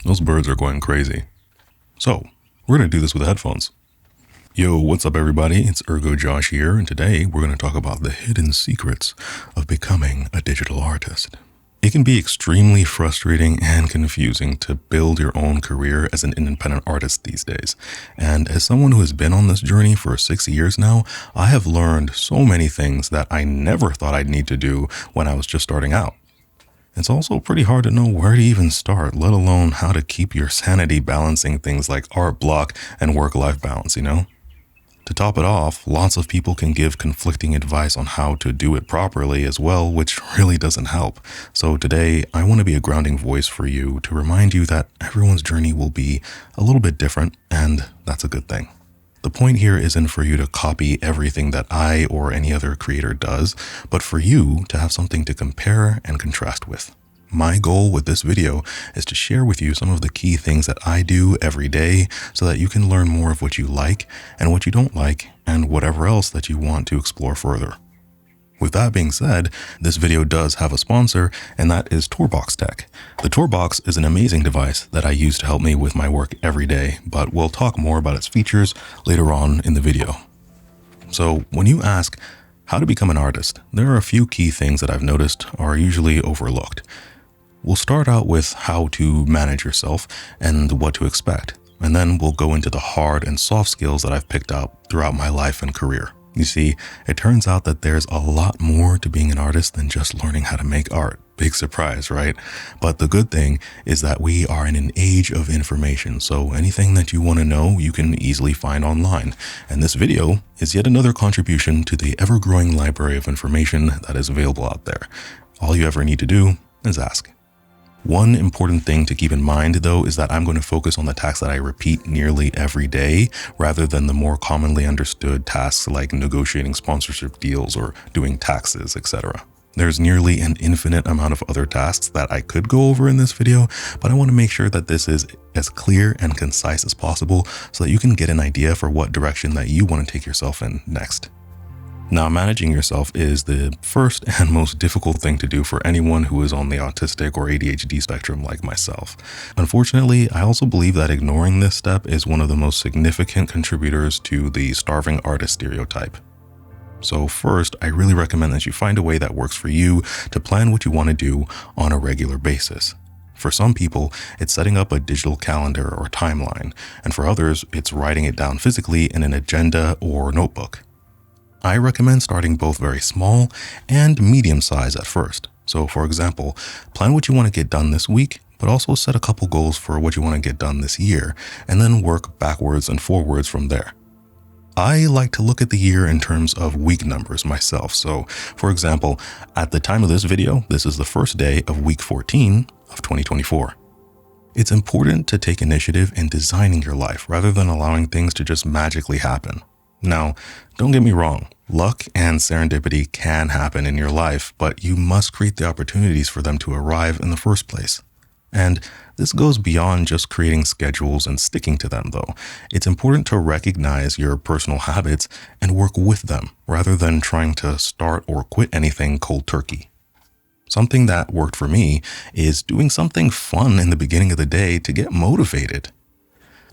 Those birds are going crazy. So, we're going to do this with headphones. Yo, what's up everybody? It's Ergo Josh here, and today we're going to talk about the hidden secrets of becoming a digital artist. It can be extremely frustrating and confusing to build your own career as an independent artist these days. And as someone who has been on this journey for 6 years now, I have learned so many things that I never thought I'd need to do when I was just starting out. It's also pretty hard to know where to even start, let alone how to keep your sanity balancing things like art block and work-life balance, you know? To top it off, lots of people can give conflicting advice on how to do it properly as well, which really doesn't help. So today, I want to be a grounding voice for you to remind you that everyone's journey will be a little bit different, and that's a good thing. The point here isn't for you to copy everything that I or any other creator does, but for you to have something to compare and contrast with. My goal with this video is to share with you some of the key things that I do every day so that you can learn more of what you like and what you don't like and whatever else that you want to explore further. With that being said, this video does have a sponsor, and that is TourBox Tech. The TourBox is an amazing device that I use to help me with my work every day, but we'll talk more about its features later on in the video. So when you ask how to become an artist, there are a few key things that I've noticed are usually overlooked. We'll start out with how to manage yourself and what to expect, and then we'll go into the hard and soft skills that I've picked up throughout my life and career. You see, it turns out that there's a lot more to being an artist than just learning how to make art. Big surprise, right? But the good thing is that we are in an age of information, so anything that you want to know, you can easily find online. And this video is yet another contribution to the ever-growing library of information that is available out there. All you ever need to do is ask. One important thing to keep in mind, though, is that I'm going to focus on the tasks that I repeat nearly every day, rather than the more commonly understood tasks like negotiating sponsorship deals or doing taxes, etc. There's nearly an infinite amount of other tasks that I could go over in this video, but I want to make sure that this is as clear and concise as possible so that you can get an idea for what direction that you want to take yourself in next. Now, managing yourself is the first and most difficult thing to do for anyone who is on the autistic or ADHD spectrum like myself. Unfortunately, I also believe that ignoring this step is one of the most significant contributors to the starving artist stereotype. So first, I really recommend that you find a way that works for you to plan what you want to do on a regular basis. For some people, it's setting up a digital calendar or timeline, and for others, it's writing it down physically in an agenda or notebook. I recommend starting both very small and medium size at first. So for example, plan what you want to get done this week, but also set a couple goals for what you want to get done this year, and then work backwards and forwards from there. I like to look at the year in terms of week numbers myself. So for example, at the time of this video, this is the first day of week 14 of 2024. It's important to take initiative in designing your life rather than allowing things to just magically happen. Now, don't get me wrong, luck and serendipity can happen in your life, but you must create the opportunities for them to arrive in the first place. And this goes beyond just creating schedules and sticking to them, though. It's important to recognize your personal habits and work with them rather than trying to start or quit anything cold turkey. Something that worked for me is doing something fun in the beginning of the day to get motivated.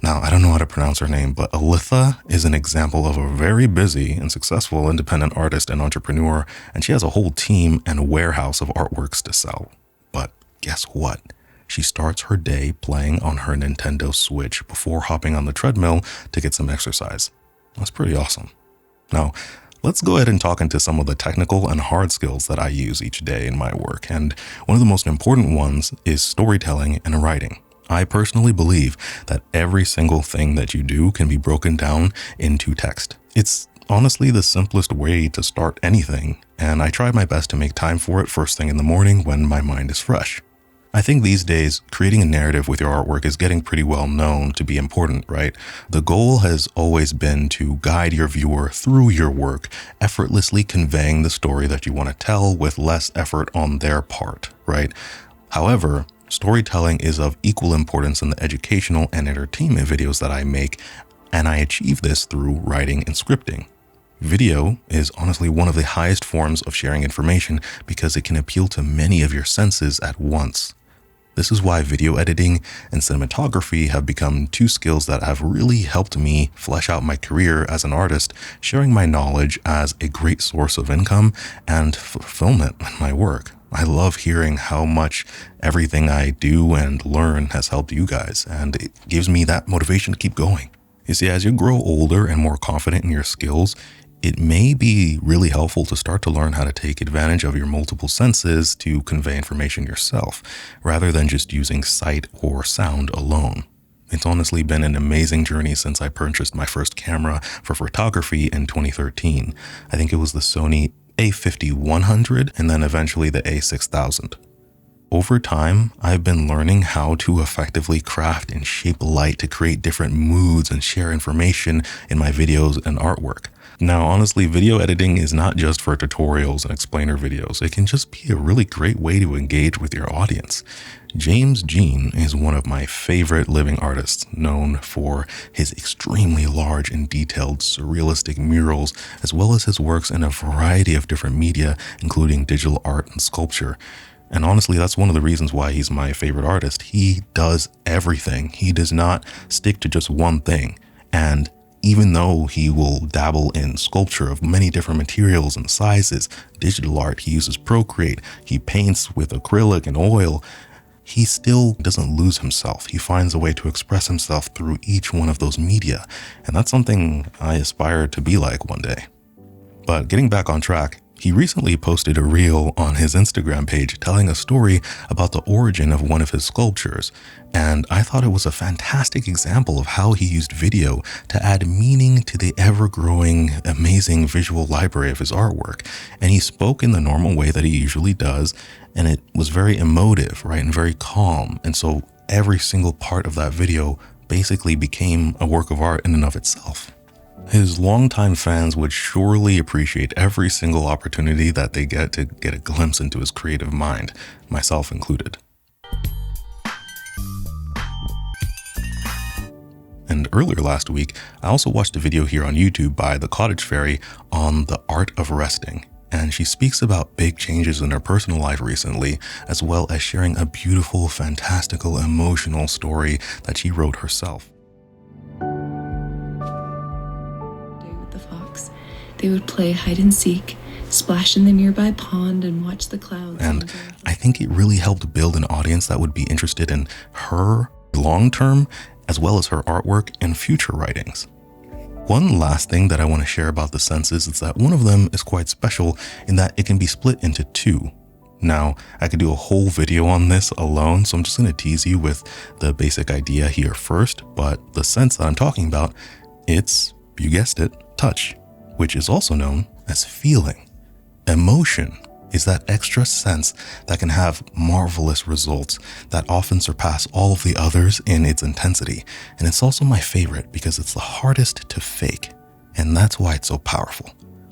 Now, I don't know how to pronounce her name, but Alythuh is an example of a very busy and successful independent artist and entrepreneur, and she has a whole team and a warehouse of artworks to sell. But guess what? She starts her day playing on her Nintendo Switch before hopping on the treadmill to get some exercise. That's pretty awesome. Now, let's go ahead and talk into some of the technical and hard skills that I use each day in my work, and one of the most important ones is storytelling and writing. I personally believe that every single thing that you do can be broken down into text. It's honestly the simplest way to start anything, and I try my best to make time for it first thing in the morning when my mind is fresh. I think these days, creating a narrative with your artwork is getting pretty well known to be important, right? The goal has always been to guide your viewer through your work, effortlessly conveying the story that you want to tell with less effort on their part, right? However, storytelling is of equal importance in the educational and entertainment videos that I make, and I achieve this through writing and scripting. Video is honestly one of the highest forms of sharing information because it can appeal to many of your senses at once. This is why video editing and cinematography have become two skills that have really helped me flesh out my career as an artist, sharing my knowledge as a great source of income and fulfillment in my work. I love hearing how much everything I do and learn has helped you guys, and it gives me that motivation to keep going. You see, as you grow older and more confident in your skills, it may be really helpful to start to learn how to take advantage of your multiple senses to convey information yourself, rather than just using sight or sound alone. It's honestly been an amazing journey since I purchased my first camera for photography in 2013. I think it was the Sony A5100 and then eventually the A6000. Over time, I've been learning how to effectively craft and shape light to create different moods and share information in my videos and artwork. Now, honestly, video editing is not just for tutorials and explainer videos. It can just be a really great way to engage with your audience. James Jean is one of my favorite living artists, known for his extremely large and detailed surrealistic murals, as well as his works in a variety of different media, including digital art and sculpture. And honestly, that's one of the reasons why he's my favorite artist. He does everything. He does not stick to just one thing. And even though he will dabble in sculpture of many different materials and sizes, digital art, he uses Procreate, he paints with acrylic and oil, he still doesn't lose himself. He finds a way to express himself through each one of those media. And that's something I aspire to be like one day. But getting back on track, he recently posted a reel on his Instagram page telling a story about the origin of one of his sculptures, and I thought it was a fantastic example of how he used video to add meaning to the ever-growing, amazing visual library of his artwork. And he spoke in the normal way that he usually does, and it was very emotive, right, and very calm. And so every single part of that video basically became a work of art in and of itself. His longtime fans would surely appreciate every single opportunity that they get to get a glimpse into his creative mind, myself included. And earlier last week, I also watched a video here on YouTube by the Cottage Fairy on the art of resting. And she speaks about big changes in her personal life recently, as well as sharing a beautiful, fantastical, emotional story that she wrote herself. They would play hide and seek, splash in the nearby pond, and watch the clouds. And I think it really helped build an audience that would be interested in her long-term, as well as her artwork and future writings. One last thing that I want to share about the senses is that one of them is quite special in that it can be split into two. Now, I could do a whole video on this alone, so I'm just going to tease you with the basic idea here first, but the sense that I'm talking about, it's, you guessed it, touch, which is also known as feeling. Emotion is that extra sense that can have marvelous results that often surpass all of the others in its intensity. And it's also my favorite because it's the hardest to fake. And that's why it's so powerful.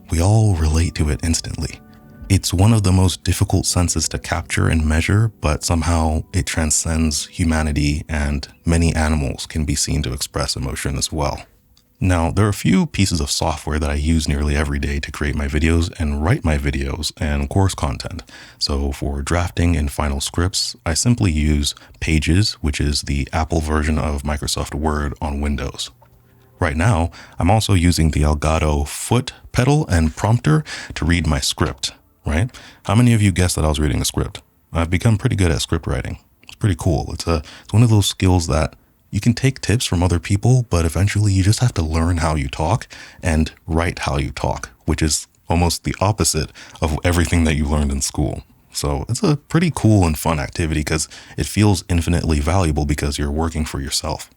We all relate to it instantly. It's one of the most difficult senses to capture and measure, but somehow it transcends humanity, and many animals can be seen to express emotion as well. Now, there are a few pieces of software that I use nearly every day to create my videos and write my videos and course content. So for drafting and final scripts, I simply use Pages, which is the Apple version of Microsoft Word on Windows. Right now, I'm also using the Elgato foot pedal and prompter to read my script, right? How many of you guessed that I was reading a script? I've become pretty good at script writing. It's pretty cool. It's one of those skills that you can take tips from other people, but eventually you just have to learn how you talk and write how you talk, which is almost the opposite of everything that you learned in school. So it's a pretty cool and fun activity because it feels infinitely valuable because you're working for yourself.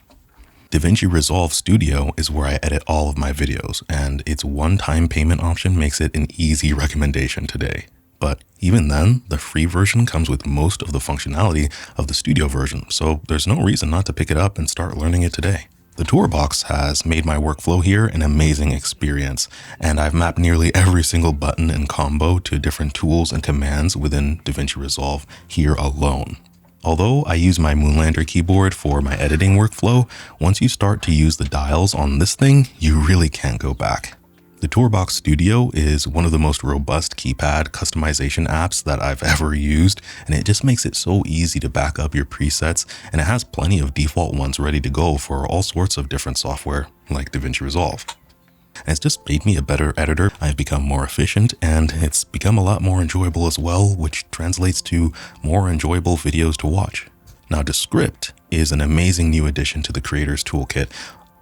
DaVinci Resolve Studio is where I edit all of my videos, and its one-time payment option makes it an easy recommendation today. But even then, the free version comes with most of the functionality of the studio version, so there's no reason not to pick it up and start learning it today. The TourBox has made my workflow here an amazing experience, and I've mapped nearly every single button and combo to different tools and commands within DaVinci Resolve here alone. Although I use my Moonlander keyboard for my editing workflow, once you start to use the dials on this thing, you really can't go back. The TourBox Studio is one of the most robust keypad customization apps that I've ever used, and it just makes it so easy to back up your presets, and it has plenty of default ones ready to go for all sorts of different software like DaVinci Resolve. And it's just made me a better editor. I've become more efficient, and it's become a lot more enjoyable as well, which translates to more enjoyable videos to watch. Now, Descript is an amazing new addition to the Creators Toolkit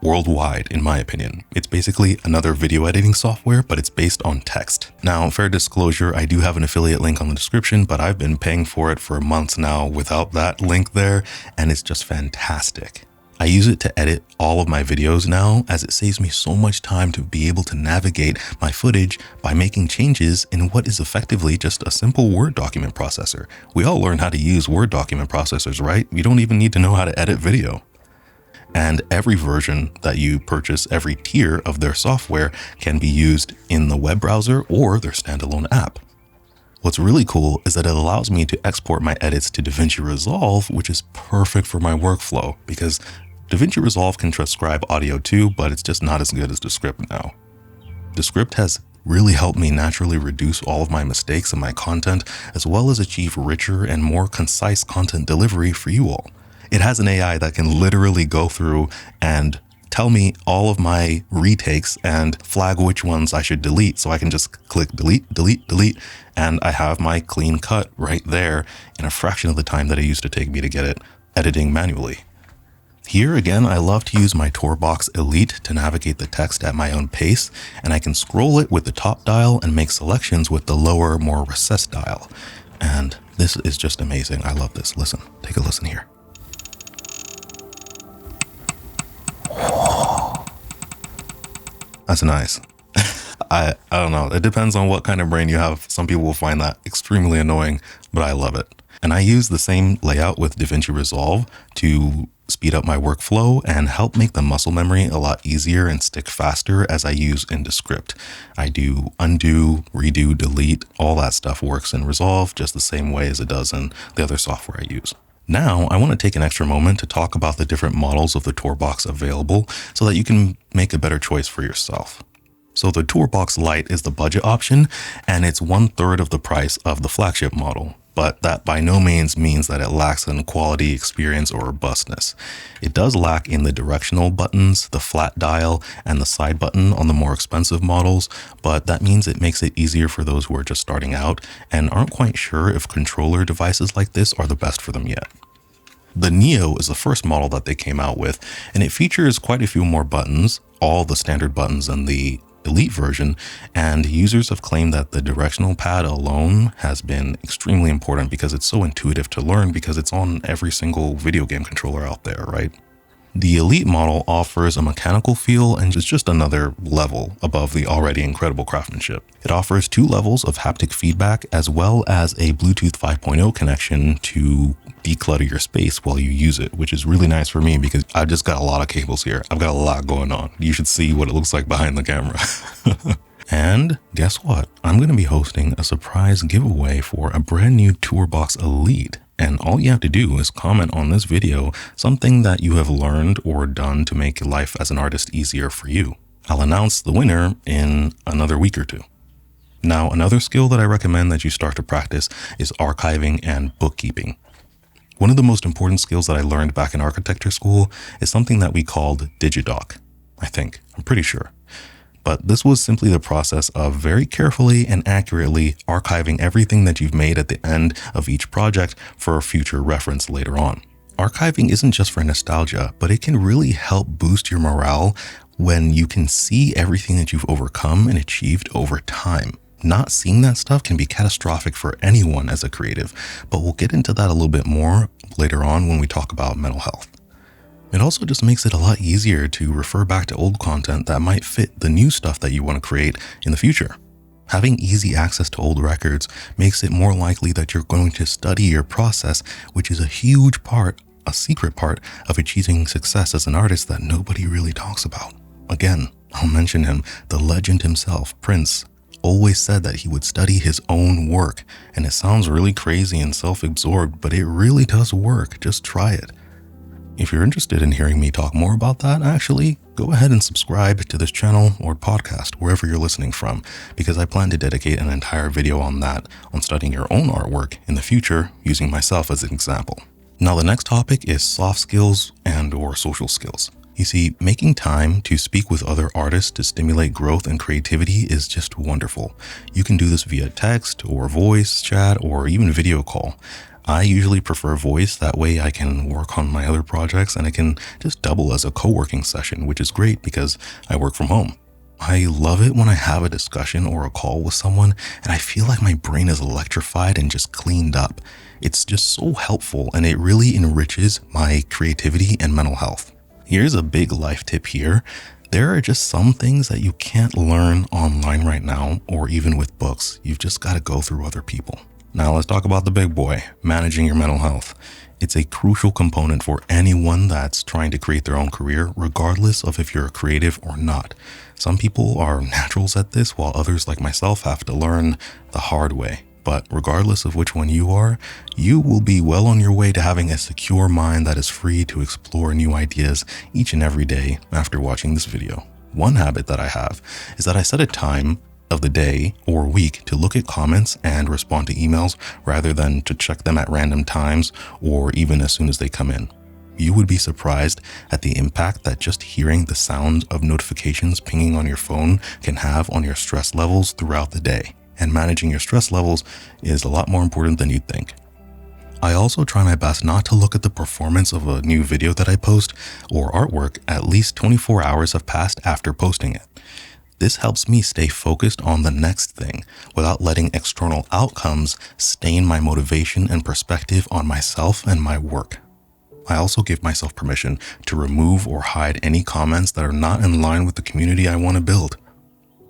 worldwide, in my opinion. It's basically another video editing software, but it's based on text. Now, fair disclosure, I do have an affiliate link on the description, but I've been paying for it for months now without that link there, and it's just fantastic. I use it to edit all of my videos now, as it saves me so much time to be able to navigate my footage by making changes in what is effectively just a simple Word document processor. We all learn how to use Word document processors, right? You don't even need to know how to edit video. And every version that you purchase, every tier of their software can be used in the web browser or their standalone app. What's really cool is that it allows me to export my edits to DaVinci Resolve, which is perfect for my workflow because DaVinci Resolve can transcribe audio too, but it's just not as good as Descript now. Descript has really helped me naturally reduce all of my mistakes in my content, as well as achieve richer and more concise content delivery for you all. It has an AI that can literally go through and tell me all of my retakes and flag which ones I should delete. So I can just click delete, delete, delete, and I have my clean cut right there in a fraction of the time that it used to take me to get it editing manually. Here again, I love to use my TourBox Elite to navigate the text at my own pace, and I can scroll it with the top dial and make selections with the lower, more recessed dial. And this is just amazing. I love this. Listen, take a listen here. That's nice. I don't know. It depends on what kind of brain you have. Some people will find that extremely annoying, but I love it. And I use the same layout with DaVinci Resolve to speed up my workflow and help make the muscle memory a lot easier and stick faster as I use in Descript. I do undo, redo, delete, all that stuff works in Resolve just the same way as it does in the other software I use. Now, I want to take an extra moment to talk about the different models of the TourBox available so that you can make a better choice for yourself. So the TourBox Lite is the budget option, and it's 1/3 of the price of the flagship model, but that by no means means that it lacks in quality, experience, or robustness. It does lack in the directional buttons, the flat dial, and the side button on the more expensive models, but that means it makes it easier for those who are just starting out and aren't quite sure if controller devices like this are the best for them yet. The NEO is the first model that they came out with, and it features quite a few more buttons, all the standard buttons in the Elite version, and users have claimed that the directional pad alone has been extremely important because it's so intuitive to learn because it's on every single video game controller out there, right? The Elite model offers a mechanical feel and is just another level above the already incredible craftsmanship. It offers 2 levels of haptic feedback as well as a Bluetooth 5.0 connection to declutter your space while you use it, which is really nice for me because I've just got a lot of cables here. I've got a lot going on. You should see what it looks like behind the camera. And guess what? I'm going to be hosting a surprise giveaway for a brand new TourBox Elite. And all you have to do is comment on this video something that you have learned or done to make life as an artist easier for you. I'll announce the winner in another week or 2. Now, another skill that I recommend that you start to practice is archiving and bookkeeping. One of the most important skills that I learned back in architecture school is something that we called Digidoc, I think. I'm pretty sure. But this was simply the process of very carefully and accurately archiving everything that you've made at the end of each project for future reference later on. Archiving isn't just for nostalgia, but it can really help boost your morale when you can see everything that you've overcome and achieved over time. Not seeing that stuff can be catastrophic for anyone as a creative, but we'll get into that a little bit more later on when we talk about mental health. It also just makes it a lot easier to refer back to old content that might fit the new stuff that you want to create in the future. Having easy access to old records makes it more likely that you're going to study your process, which is a huge part, a secret part of achieving success as an artist that nobody really talks about. Again, I'll mention him, the legend himself, Prince, always said that he would study his own work. And it sounds really crazy and self-absorbed, but it really does work. Just try it. If you're interested in hearing me talk more about that, actually, go ahead and subscribe to this channel or podcast, wherever you're listening from, because I plan to dedicate an entire video on that, on studying your own artwork in the future, using myself as an example. Now, the next topic is soft skills and/or social skills. You see, making time to speak with other artists to stimulate growth and creativity is just wonderful. You can do this via text or voice chat or even video call. I usually prefer voice, that way I can work on my other projects and it can just double as a co-working session, which is great because I work from home. I love it when I have a discussion or a call with someone and I feel like my brain is electrified and just cleaned up. It's just so helpful and it really enriches my creativity and mental health. Here's a big life tip here. There are just some things that you can't learn online right now or even with books. You've just got to go through other people. Now let's talk about the big boy, managing your mental health. It's a crucial component for anyone that's trying to create their own career, regardless of if you're a creative or not. Some people are naturals at this, while others like myself have to learn the hard way. But regardless of which one you are, you will be well on your way to having a secure mind that is free to explore new ideas each and every day after watching this video. One habit that I have is that I set a time of the day or week to look at comments and respond to emails rather than to check them at random times or even as soon as they come in. You would be surprised at the impact that just hearing the sound of notifications pinging on your phone can have on your stress levels throughout the day. And managing your stress levels is a lot more important than you'd think. I also try my best not to look at the performance of a new video that I post or artwork at least 24 hours have passed after posting it. This helps me stay focused on the next thing without letting external outcomes stain my motivation and perspective on myself and my work. I also give myself permission to remove or hide any comments that are not in line with the community I want to build.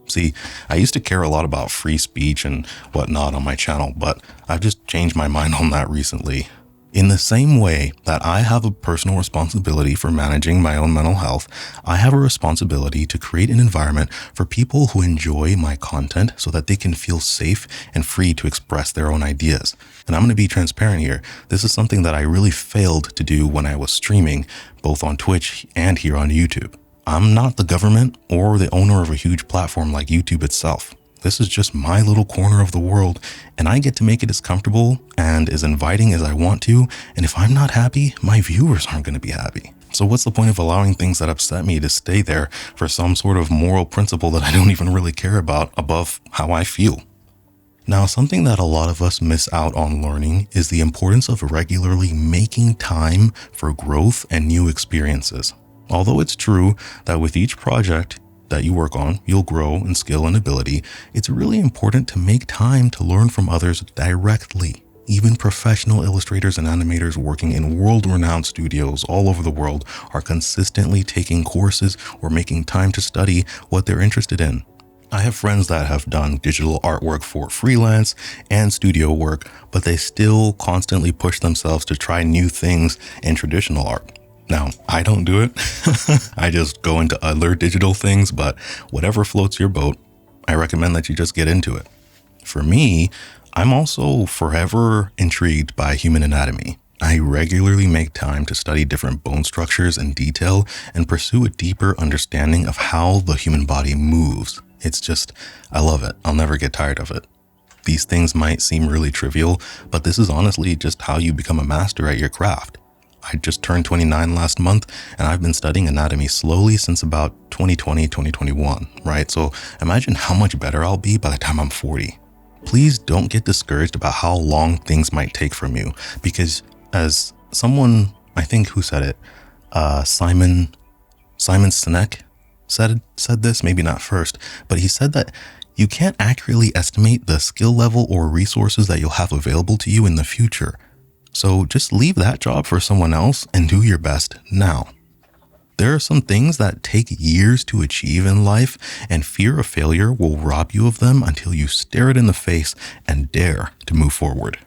See, I used to care a lot about free speech and whatnot on my channel, but I've just changed my mind on that recently. In the same way that I have a personal responsibility for managing my own mental health, I have a responsibility to create an environment for people who enjoy my content so that they can feel safe and free to express their own ideas. And I'm going to be transparent here. This is something that I really failed to do when I was streaming, both on Twitch and here on YouTube. I'm not the government or the owner of a huge platform like YouTube itself. This is just my little corner of the world, and I get to make it as comfortable and as inviting as I want to, and if I'm not happy, my viewers aren't going to be happy. So what's the point of allowing things that upset me to stay there for some sort of moral principle that I don't even really care about above how I feel? Now, something that a lot of us miss out on learning is the importance of regularly making time for growth and new experiences. Although it's true that with each project that you work on, you'll grow in skill and ability, it's really important to make time to learn from others directly. Even professional illustrators and animators working in world-renowned studios all over the world are consistently taking courses or making time to study what they're interested in. I have friends that have done digital artwork for freelance and studio work, but they still constantly push themselves to try new things in traditional art. Now, I don't do it. I just go into other digital things, but whatever floats your boat, I recommend that you just get into it. For me, I'm also forever intrigued by human anatomy. I regularly make time to study different bone structures in detail and pursue a deeper understanding of how the human body moves. It's just, I love it. I'll never get tired of it. These things might seem really trivial, but this is honestly just how you become a master at your craft. I just turned 29 last month, and I've been studying anatomy slowly since about 2020, 2021, right? So imagine how much better I'll be by the time I'm 40. Please don't get discouraged about how long things might take from you, because as someone, I think who said it, Simon Sinek said this, maybe not first, but he said that you can't accurately estimate the skill level or resources that you'll have available to you in the future. So just leave that job for someone else and do your best now. There are some things that take years to achieve in life, and fear of failure will rob you of them until you stare it in the face and dare to move forward.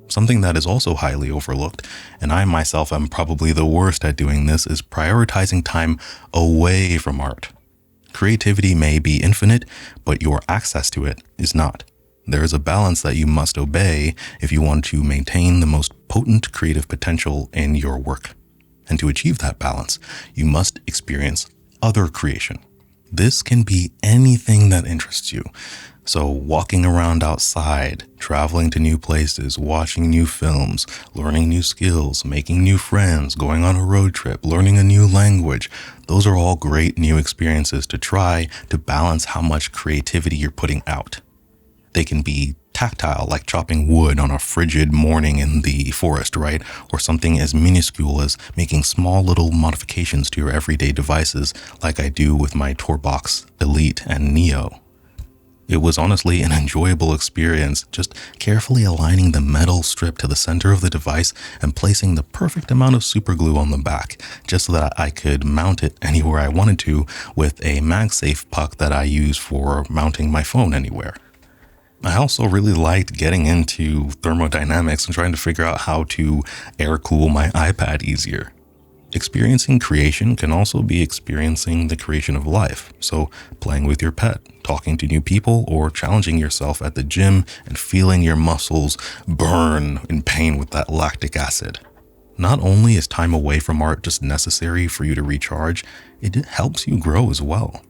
Something that is also highly overlooked, and I myself am probably the worst at doing this, is prioritizing time away from art. Creativity may be infinite, but your access to it is not. There is a balance that you must obey if you want to maintain the most potent creative potential in your work. And to achieve that balance, you must experience other creation. This can be anything that interests you. So walking around outside, traveling to new places, watching new films, learning new skills, making new friends, going on a road trip, learning a new language, those are all great new experiences to try to balance how much creativity you're putting out. They can be tactile, like chopping wood on a frigid morning in the forest, right? Or something as minuscule as making small little modifications to your everyday devices, like I do with my TourBox Elite and NEO. It was honestly an enjoyable experience, just carefully aligning the metal strip to the center of the device and placing the perfect amount of super glue on the back, just so that I could mount it anywhere I wanted to with a MagSafe puck that I use for mounting my phone anywhere. I also really liked getting into thermodynamics and trying to figure out how to air cool my iPad easier. Experiencing creation can also be experiencing the creation of life. So playing with your pet, talking to new people, or challenging yourself at the gym and feeling your muscles burn in pain with that lactic acid. Not only is time away from art just necessary for you to recharge, it helps you grow as well.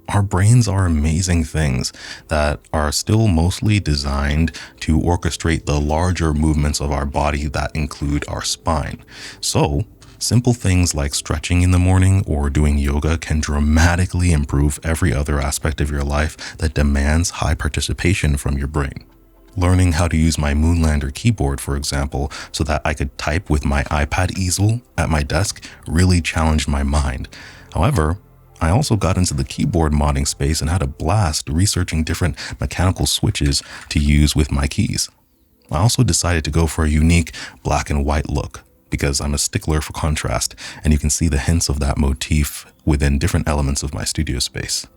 Our brains are amazing things that are still mostly designed to orchestrate the larger movements of our body that include our spine. So, simple things like stretching in the morning or doing yoga can dramatically improve every other aspect of your life that demands high participation from your brain. Learning how to use my Moonlander keyboard, for example, so that I could type with my iPad easel at my desk really challenged my mind. However, I also got into the keyboard modding space and had a blast researching different mechanical switches to use with my keys. I also decided to go for a unique black and white look because I'm a stickler for contrast, and you can see the hints of that motif within different elements of my studio space.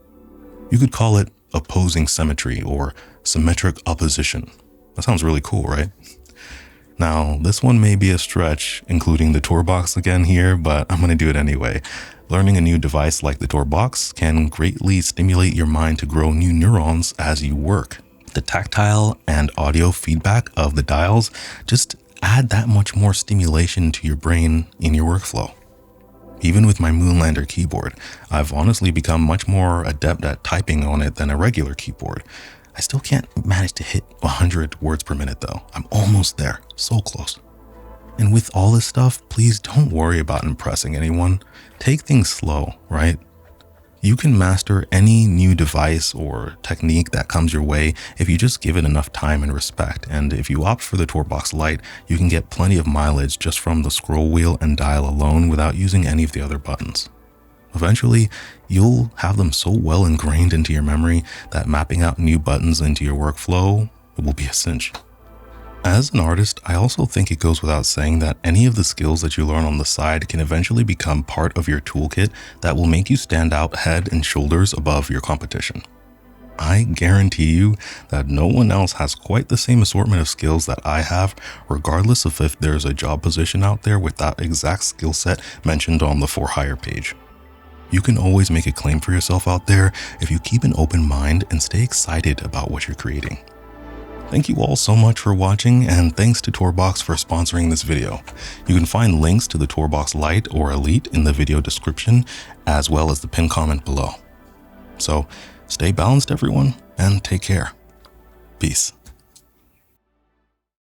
You could call it opposing symmetry or symmetric opposition. That sounds really cool, right? Now, this one may be a stretch, including the TourBox again here, but I'm going to do it anyway. Learning a new device like the TourBox can greatly stimulate your mind to grow new neurons as you work. The tactile and audio feedback of the dials just add that much more stimulation to your brain in your workflow. Even with my Moonlander keyboard, I've honestly become much more adept at typing on it than a regular keyboard. I still can't manage to hit 100 words per minute though. I'm almost there, so close. And with all this stuff, please don't worry about impressing anyone. Take things slow, right? You can master any new device or technique that comes your way if you just give it enough time and respect. And if you opt for the TourBox Lite, you can get plenty of mileage just from the scroll wheel and dial alone without using any of the other buttons. Eventually, you'll have them so well ingrained into your memory that mapping out new buttons into your workflow will be a cinch. As an artist, I also think it goes without saying that any of the skills that you learn on the side can eventually become part of your toolkit that will make you stand out head and shoulders above your competition. I guarantee you that no one else has quite the same assortment of skills that I have, regardless of if there's a job position out there with that exact skill set mentioned on the for hire page. You can always make a claim for yourself out there if you keep an open mind and stay excited about what you're creating. Thank you all so much for watching, and thanks to TourBox for sponsoring this video. You can find links to the TourBox Lite or Elite in the video description, as well as the pinned comment below. So, stay balanced everyone, and take care. Peace.